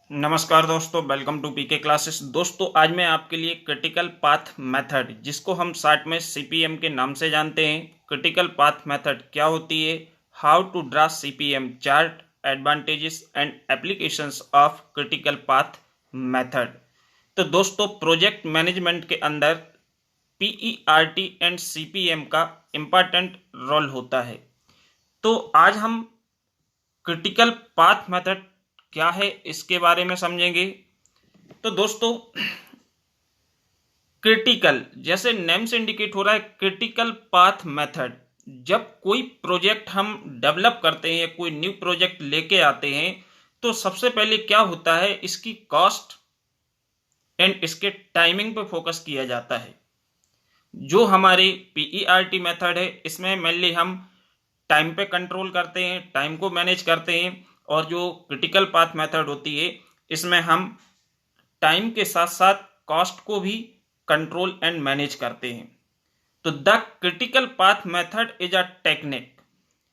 नमस्कार दोस्तों, welcome to PK classes. दोस्तों, आज मैं आपके लिए क्रिटिकल पाथ मेथड, जिसको हम शॉर्ट में सीपीएम के नाम से जानते हैं, क्रिटिकल पाथ मेथड क्या होती है, how to draw CPM chart, advantages and applications of critical path method. तो दोस्तों, प्रोजेक्ट मैनेजमेंट के अंदर पीईआरटी एंड सीपीएम का इम्पॉर्टेंट रोल होता है। तो आज हम क्रिटिकल पाथ मेथड क्या है इसके बारे में समझेंगे। तो दोस्तों, क्रिटिकल जैसे नेम से इंडिकेट हो रहा है, क्रिटिकल पाथ मेथड। जब कोई प्रोजेक्ट हम डेवलप करते हैं, कोई न्यू प्रोजेक्ट लेके आते हैं, तो सबसे पहले क्या होता है, इसकी कॉस्ट एंड इसके टाइमिंग पे फोकस किया जाता है। जो हमारे पीईआरटी मेथड है, इसमें मेनली हम टाइम पे कंट्रोल करते हैं, टाइम को मैनेज करते हैं। और जो क्रिटिकल पाथ मेथड होती है, इसमें हम टाइम के साथ साथ कॉस्ट को भी कंट्रोल एंड मैनेज करते हैं। तो the critical path method is a technique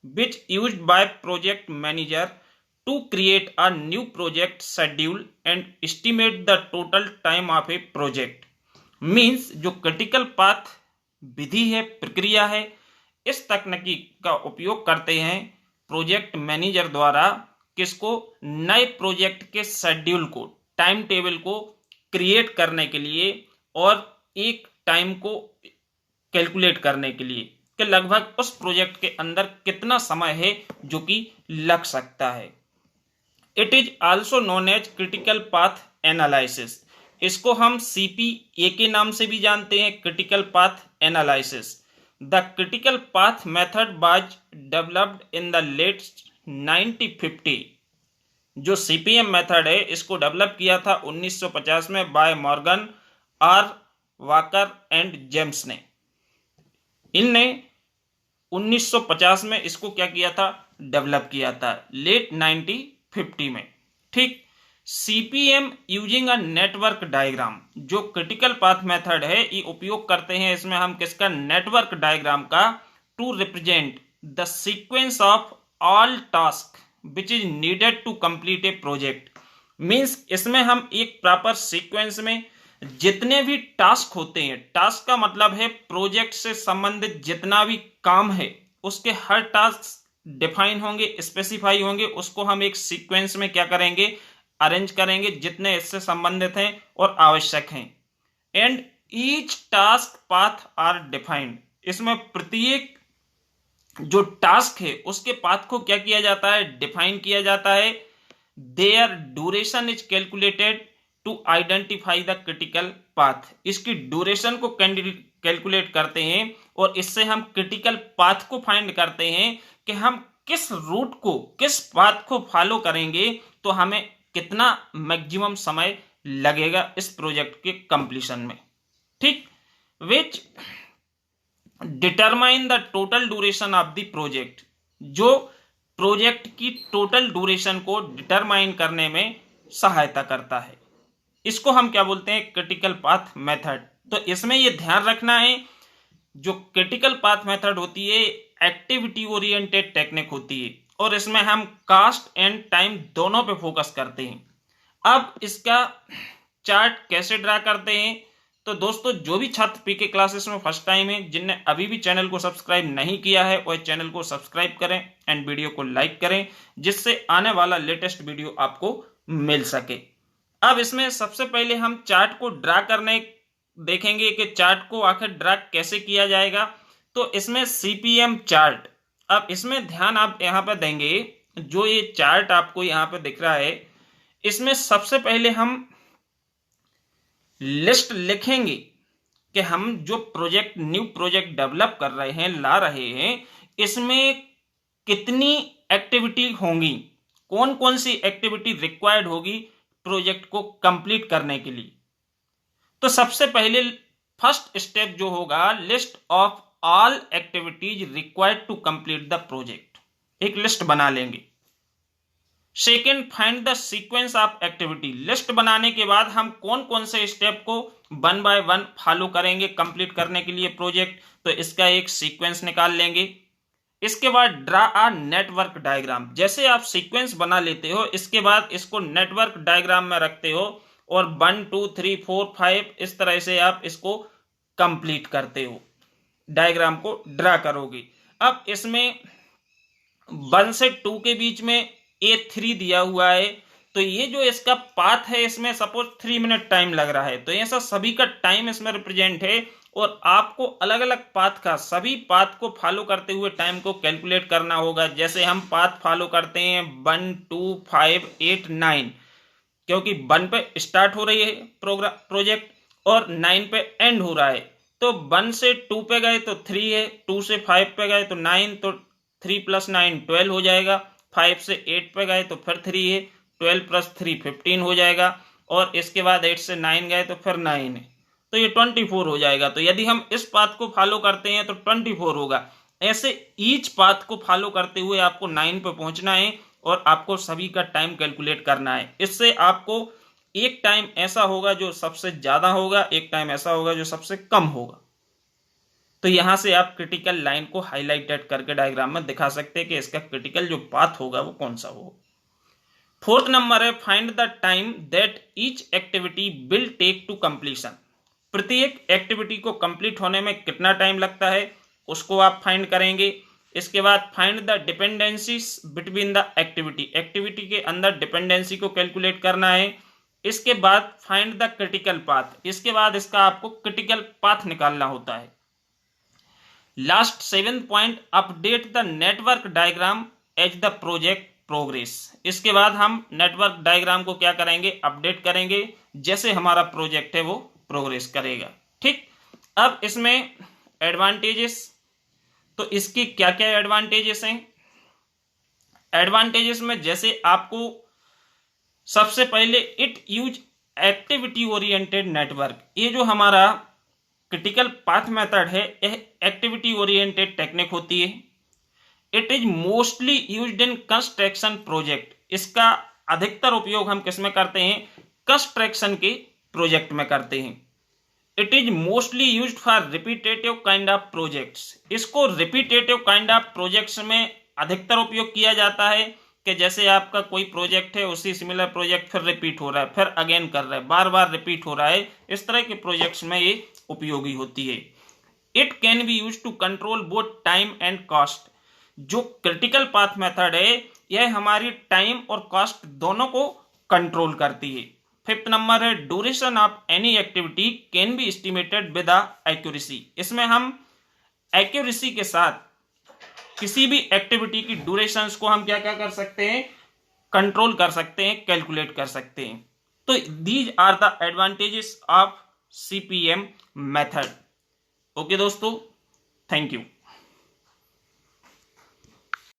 which used by project manager to create a new project schedule and estimate the total time of a project। Means जो critical path विधि है, प्रक्रिया है, इस तकनीकी का उपयोग करते हैं प्रोजेक्ट मैनेजर द्वारा। किसको? नए प्रोजेक्ट के शेड्यूल को, टाइम टेबल को क्रिएट करने के लिए और एक टाइम को कैलकुलेट करने के लिए कि लगभग उस प्रोजेक्ट के अंदर कितना समय है जो कि लग सकता है। It is also known as critical path analysis. इसको हम सीपीए के नाम से भी जानते हैं, critical path analysis. The critical path method was developed in the late 1950। जो सीपीएम मेथड है, इसको डेवलप किया था 1950 में by Morgan R Walker and James ने। इनने 1950 में इसको क्या किया था, डेवलप किया था, लेट 1950 में। ठीक। CPM using a network diagram, जो क्रिटिकल पाथ मेथड है, ये उपयोग करते हैं इसमें हम किसका, नेटवर्क डायग्राम का, to represent the sequence of all task which is needed to complete a project. Means इसमें हम एक प्रॉपर सीक्वेंस में जितने भी टास्क होते हैं, टास्क का मतलब है प्रोजेक्ट से संबंधित जितना भी काम है, उसके हर टास्क डिफाइन होंगे, स्पेसिफाई होंगे, उसको हम एक सीक्वेंस में क्या करेंगे, अरेंज करेंगे, जितने इससे संबंधित हैं और आवश्यक हैं। And each task path are defined. इसमें प्रत्येक जो टास्क है उसके पाथ को क्या किया जाता है, डिफाइन किया जाता है। Their duration is calculated to identify the critical path. इसकी ड्यूरेशन को कैलकुलेट करते हैं और इससे हम क्रिटिकल पाथ को फाइंड करते हैं कि हम किस रूट को, किस पाथ को फॉलो करेंगे तो हमें कितना मैक्सिमम समय लगेगा इस प्रोजेक्ट के कंप्लीशन में। ठीक। विच determine the total duration of the project, जो प्रोजेक्ट की टोटल ड्यूरेशन को डिटरमाइन करने में सहायता करता है। इसको हम क्या बोलते हैं, क्रिटिकल पाथ मेथड। तो इसमें यह ध्यान रखना है, जो क्रिटिकल पाथ मेथड होती है, एक्टिविटी ओरिएंटेड टेक्निक होती है और इसमें हम कॉस्ट एंड टाइम दोनों पे फोकस करते हैं। अब इसका चार्ट कैसे ड्रा करते हैं, तो दोस्तों, जो भी छात्र पीके क्लासेस में फर्स्ट टाइम है, जिनने अभी भी चैनल को सब्सक्राइब नहीं किया है, वह चैनल को सब्सक्राइब करें एंड वीडियो को लाइक करें, जिससे आने वाला लेटेस्ट वीडियो आपको मिल सके। अब इसमें सबसे पहले हम चार्ट को ड्रा करने देखेंगे कि चार्ट को आखिर ड्रा कैसे किया जाएगा। तो इसमें सीपीएम चार्ट, अब इसमें ध्यान आप यहां पर देंगे, जो ये चार्ट आपको यहां पर दिख रहा है, इसमें सबसे पहले हम लिस्ट लिखेंगे कि हम जो प्रोजेक्ट, न्यू प्रोजेक्ट डेवलप कर रहे हैं, ला रहे हैं, इसमें कितनी एक्टिविटी होंगी, कौन कौन सी एक्टिविटी रिक्वायर्ड होगी प्रोजेक्ट को कंप्लीट करने के लिए। तो सबसे पहले फर्स्ट स्टेप जो होगा, list of all activities required to complete the project, एक लिस्ट बना लेंगे। Second, find the sequence of activity. List बनाने के बाद हम कौन कौन से स्टेप को वन बाय वन फॉलो करेंगे कंप्लीट करने के लिए प्रोजेक्ट, तो इसका एक सीक्वेंस निकाल लेंगे। इसके बाद ड्रा अ नेटवर्क डायग्राम, जैसे आप सीक्वेंस बना लेते हो इसके बाद इसको नेटवर्क डायग्राम में रखते हो और 1 2 3 4 5 इस तरह से आप इसको कंप्लीट करते हो, डायग्राम को ड्रा करोगे। अब इसमें 1 से 2 के बीच में A3 दिया हुआ है, तो ये जो इसका पाथ है इसमें सपोज 3 मिनट टाइम लग रहा है, तो ऐसा सभी का टाइम इसमें रिप्रेजेंट है और आपको अलग अलग पाथ का, सभी पाथ को फॉलो करते हुए टाइम को कैलकुलेट करना होगा। जैसे हम पाथ फॉलो करते हैं 1 2 5 8 9, क्योंकि 1 पे स्टार्ट हो रही है प्रोजेक्ट और 9 पे एंड हो रहा है, तो 1 से 2 पे गए तो 3 है, 2 से 5 पे गए तो 9, तो 3 + 9 12 हो जाएगा, 5 से 8 पे गए तो फिर 3 है, 12 + 3 15 हो जाएगा, और इसके बाद 8 से 9 गए तो फिर 9 है, तो ये 24 हो जाएगा। तो यदि हम इस पाथ को फॉलो करते हैं तो 24 होगा। ऐसे ईच पाथ को फॉलो करते हुए आपको 9 पे पहुंचना है और आपको सभी का टाइम कैलकुलेट करना है। इससे आपको एक टाइम ऐसा होगा जो सबसे ज्यादा होगा, एक टाइम ऐसा होगा जो सबसे कम होगा। तो यहां से आप क्रिटिकल लाइन को हाईलाइटेड करके डायग्राम में दिखा सकते हैं कि इसका क्रिटिकल जो पाथ होगा वो कौन सा होगा। 4th नंबर है find the time that each activity will take to completion. प्रत्येक एक्टिविटी को कंप्लीट होने में कितना टाइम लगता है उसको आप फाइंड करेंगे। इसके बाद find the dependencies between the activity, activity के अंदर डिपेंडेंसी को कैलकुलेट करना है। इसके बाद फाइंड द क्रिटिकल पाथ, इसके बाद इसका आपको क्रिटिकल पाथ निकालना होता है। Last 7th point, update the network diagram as the project progress. इसके बाद हम नेटवर्क डायग्राम को क्या करेंगे, अपडेट करेंगे जैसे हमारा प्रोजेक्ट है वो प्रोग्रेस करेगा। ठीक, अब इसमें एडवांटेजेस, तो इसकी क्या क्या एडवांटेजेस हैं। एडवांटेजेस में जैसे आपको सबसे पहले it use activity oriented network, ये जो हमारा क्रिटिकल पाथ मेथड है यह एक्टिविटी ओरिएंटेड टेक्निक होती है। It is mostly used in construction project, इसका अधिकतर उपयोग हम किस में करते हैं, कंस्ट्रक्शन के प्रोजेक्ट में करते हैं। It is mostly used for repetitive kind of projects, इसको रिपीटेटिव काइंड ऑफ प्रोजेक्ट्स में अधिकतर उपयोग किया जाता है कि जैसे आपका कोई प्रोजेक्ट है उसी सिमिलर प्रोजेक्ट फिर रिपीट हो रहा है, फिर अगेन कर रहा है, बार बार रिपीट हो रहा है, इस तरह के प्रोजेक्ट्स में ये उपयोगी होती है। It can be use to control both time and cost, जो क्रिटिकल पाथ मेथड है यह हमारी टाइम और कॉस्ट दोनों को कंट्रोल करती है। 5th नंबर है duration of any activity can be estimated with accuracy, इसमें हम एक्यूरेसी के साथ किसी भी एक्टिविटी की ड्यूरेशंस को हम क्या क्या कर सकते हैं, कंट्रोल कर सकते हैं, कैलकुलेट कर सकते हैं। तो these are the advantages of CPM method. Okay दोस्तों, थैंक यू।